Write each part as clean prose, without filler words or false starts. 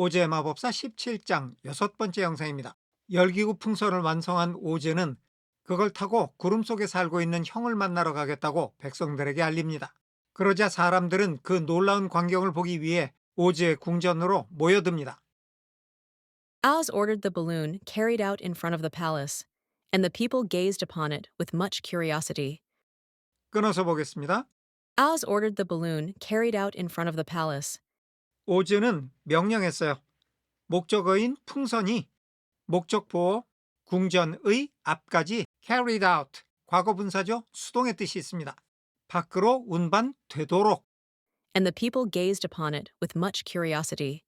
오즈의 마법사 17장 6번째 영상입니다. 열기구 풍선을 완성한 오즈는 그걸 타고 구름 속에 살고 있는 형을 만나러 가겠다고 백성들에게 알립니다. 그러자 사람들은 그 놀라운 광경을 보기 위해 오즈의 궁전으로 모여듭니다. Oz ordered the balloon carried out in front of the palace, and the people gazed upon it with much curiosity. 끊어서 보겠습니다. Oz ordered the balloon carried out in front of the palace, 오즈는 명령했어요. 목적어인 풍선이 목적보어 궁전의 앞까지 carried out, 과거 분사죠. 수동의 뜻이 있습니다. 밖으로 운반 되도록. and the people gazed upon it with much curiosity.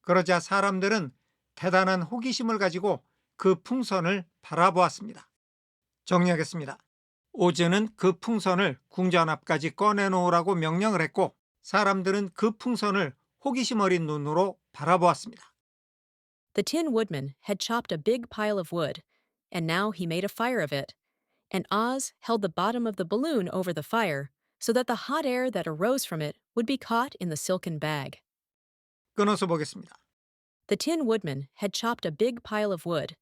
그러자 사람들은 대단한 호기심을 가지고 그 풍선을 바라보았습니다. 정리하겠습니다. 오즈는 그 풍선을 궁전 앞까지 꺼내놓으라고 명령을 했고 사람들은 그 풍선을 호기심 어린 눈으로 바라보았습니다. The Tin Woodman had chopped a big pile of wood, and now he made a fire of it, and Oz held the bottom of the balloon over the fire so that the hot air that arose from it would be caught in the silken bag. 끊어서 보겠습니다. The Tin Woodman had chopped a big pile of wood,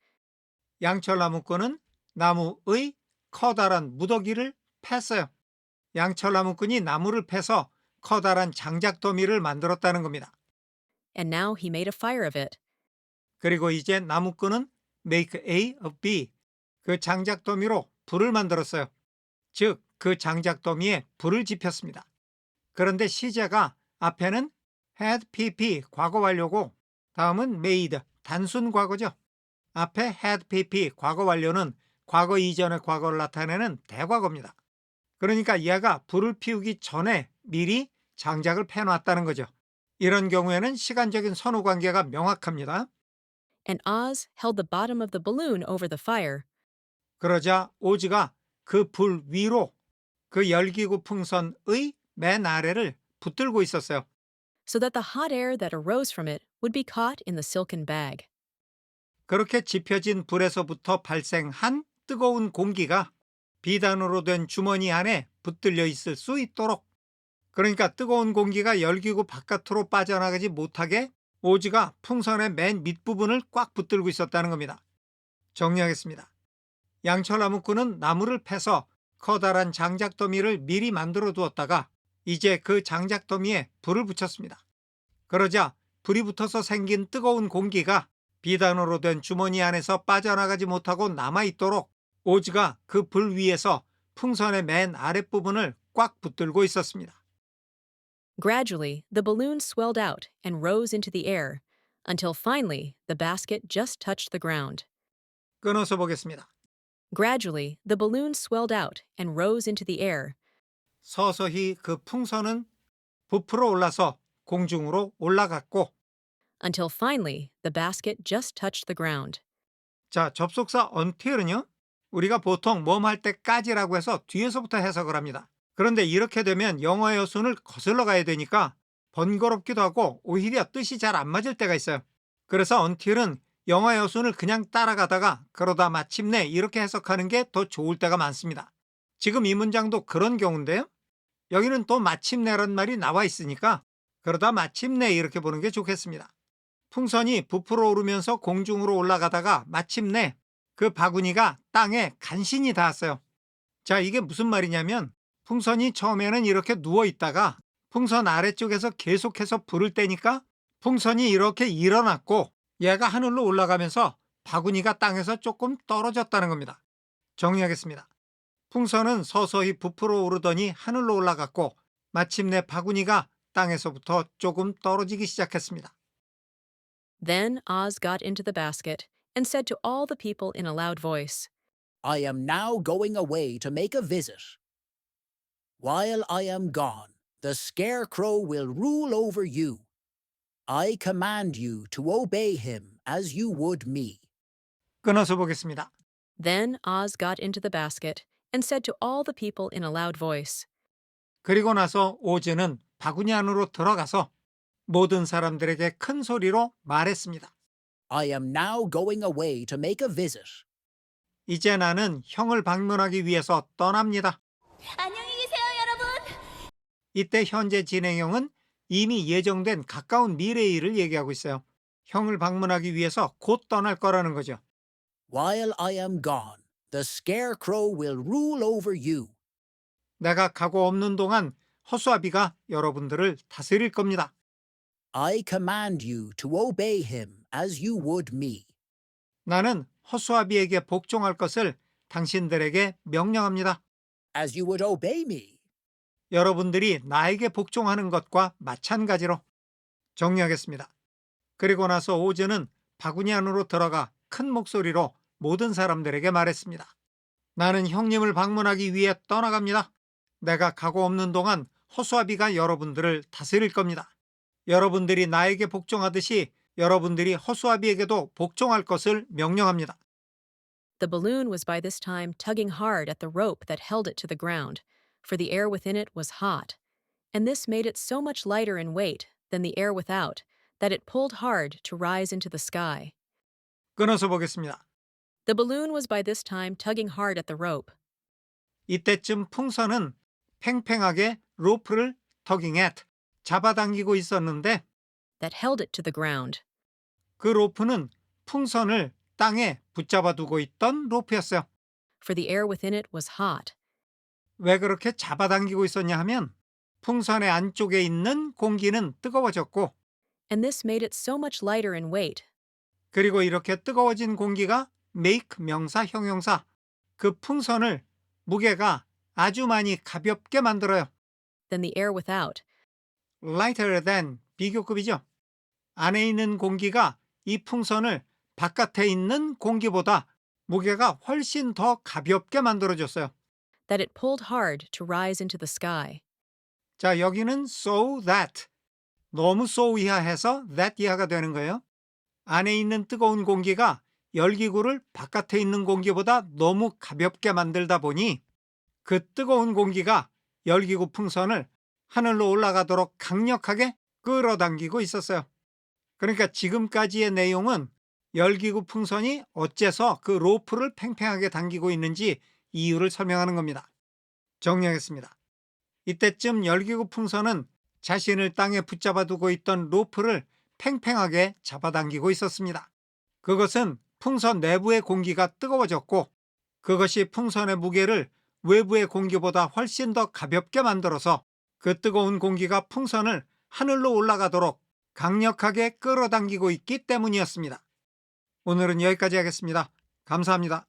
양철나무꾼은 나무의 커다란 무더기를 팼어요. 양철나무꾼이 나무를 패서 커다란 장작더미를 만들었다는 겁니다. and now he made a fire of it. 그리고 이제 나무꾼은 make A of B, 그 장작더미로 불을 만들었어요. 즉, 그 장작더미에 불을 지폈습니다. 그런데 시제가 앞에는 had PP, 과거 완료고 다음은 made, 단순 과거죠. 앞에 had PP, 과거 완료는 과거 이전의 과거를 나타내는 대과거입니다. 그러니까 얘가 불을 피우기 전에 미리 장작을 패놨다는 거죠. 이런 경우에는 시간적인 선후 관계가 명확합니다. And Oz held the bottom of the balloon over the fire, 그러자 오즈가 그 불 위로 그 열기구 풍선의 맨 아래를 붙들고 있었어요. so that the hot air that arose from it would be caught in the silken bag. 그렇게 지펴진 불에서부터 발생한 뜨거운 공기가 비단으로 된 주머니 안에 붙들려 있을 수 있도록, 그러니까 뜨거운 공기가 열기구 바깥으로 빠져나가지 못하게 오즈가 풍선의 맨 밑부분을 꽉 붙들고 있었다는 겁니다. 정리하겠습니다. 양철나무꾼은 나무를 패서 커다란 장작더미를 미리 만들어 두었다가 이제 그 장작더미에 불을 붙였습니다. 그러자 불이 붙어서 생긴 뜨거운 공기가 비단으로 된 주머니 안에서 빠져나가지 못하고 남아있도록 오즈가 그 불 위에서 풍선의 맨 아랫부분을 꽉 붙들고 있었습니다. Gradually, the balloon swelled out and rose into the air, until finally the basket just touched the ground. 끊어서 보겠습니다. Gradually, the balloon swelled out and rose into the air, 서서히 그 풍선은 부풀어 올라서 공중으로 올라갔고, until finally the basket just touched the ground. 자, 접속사 until은요, 우리가 보통 뭐할 때까지라고 해서 뒤에서부터 해석을 합니다. 그런데 이렇게 되면 영어의 어순을 거슬러 가야 되니까 번거롭기도 하고 오히려 뜻이 잘 안 맞을 때가 있어요. 그래서 until은 영어의 어순을 그냥 따라가다가 그러다 마침내 이렇게 해석하는 게 더 좋을 때가 많습니다. 지금 이 문장도 그런 경우인데요. 여기는 또 마침내란 말이 나와 있으니까 그러다 마침내 이렇게 보는 게 좋겠습니다. 풍선이 부풀어 오르면서 공중으로 올라가다가 마침내 그 바구니가 땅에 간신히 닿았어요. 자, 이게 무슨 말이냐면 풍선이 처음에는 이렇게 누워 있다가 풍선 아래쪽에서 계속해서 불을 떼니까 풍선이 이렇게 일어났고 얘가 하늘로 올라가면서 바구니가 땅에서 조금 떨어졌다는 겁니다. 정리하겠습니다. 풍선은 서서히 부풀어 오르더니 하늘로 올라갔고 마침내 바구니가 땅에서부터 조금 떨어지기 시작했습니다. Then Oz got into the basket and said to all the people in a loud voice, I am now going away to make a visit. While I am gone, the Scarecrow will rule over you. I command you to obey him as you would me. 끊어서 보겠습니다. Then Oz got into the basket and said to all the people in a loud voice, 그리고 나서 오즈는 바구니 안으로 들어가서 모든 사람들에게 큰 소리로 말했습니다. I am now going away to make a visit. 이제 나는 형을 방문하기 위해서 떠납니다. 안녕히 계세요, 여러분. 이때 현재 진행형은 이미 예정된 가까운 미래의 일을 얘기하고 있어요. 형을 방문하기 위해서 곧 떠날 거라는 거죠. While I am gone, the scarecrow will rule over you. 내가 가고 없는 동안 허수아비가 여러분들을 다스릴 겁니다. I command you to obey him as you would me. 나는 허수아비에게 복종할 것을 당신들에게 명령합니다. As you would obey me. 여러분들이 나에게 복종하는 것과 마찬가지로. 정리하겠습니다. 그리고 나서 오즈는 바구니 안으로 들어가 큰 목소리로 모든 사람들에게 말했습니다. 나는 형님을 방문하기 위해 떠나갑니다. 내가 가고 없는 동안 허수아비가 여러분들을 다스릴 겁니다. 여러분들이 나에게 복종하듯이 여러분들이 허수아비에게도 복종할 것을 명령합니다. The balloon was by this time tugging hard at the rope that held it to the ground, for the air within it was hot, and this made it so much lighter in weight than the air without that it pulled hard to rise into the sky. 끊어서 보겠습니다. The balloon was by this time tugging hard at the rope. 이때쯤 풍선은 팽팽하게 로프를 tugging at, 잡아당기고 있었는데 That held it to the ground. 그 로프는 풍선을 땅에 붙잡아 두고 있던 로프였어요. For the air within it was hot. 왜 그렇게 잡아당기고 있었냐 하면 풍선의 안쪽에 있는 공기는 뜨거워졌고 And this made it so much lighter in weight 그리고 이렇게 뜨거워진 공기가 make 명사 형용사 그 풍선을 무게가 아주 많이 가볍게 만들어요. than the air without. lighter than 비교급이죠. 안에 있는 공기가 이 풍선을 바깥에 있는 공기보다 무게가 훨씬 더 가볍게 만들어줬어요. That it pulled hard to rise into the sky. 자, 여기는 so that 너무 so 이하해서 that 이하가 되는 거예요. 안에 있는 뜨거운 공기가 열기구를 바깥에 있는 공기보다 너무 가볍게 만들다 보니 그 뜨거운 공기가 열기구 풍선을 하늘로 올라가도록 강력하게 끌어당기고 있었어요. 그러니까 지금까지의 내용은 열기구 풍선이 어째서 그 로프를 팽팽하게 당기고 있는지 이유를 설명하는 겁니다. 정리하겠습니다. 이때쯤 열기구 풍선은 자신을 땅에 붙잡아 두고 있던 로프를 팽팽하게 잡아당기고 있었습니다. 그것은 풍선 내부의 공기가 뜨거워졌고 그것이 풍선의 무게를 외부의 공기보다 훨씬 더 가볍게 만들어서 그 뜨거운 공기가 풍선을 하늘로 올라가도록 강력하게 끌어당기고 있기 때문이었습니다. 오늘은 여기까지 하겠습니다. 감사합니다.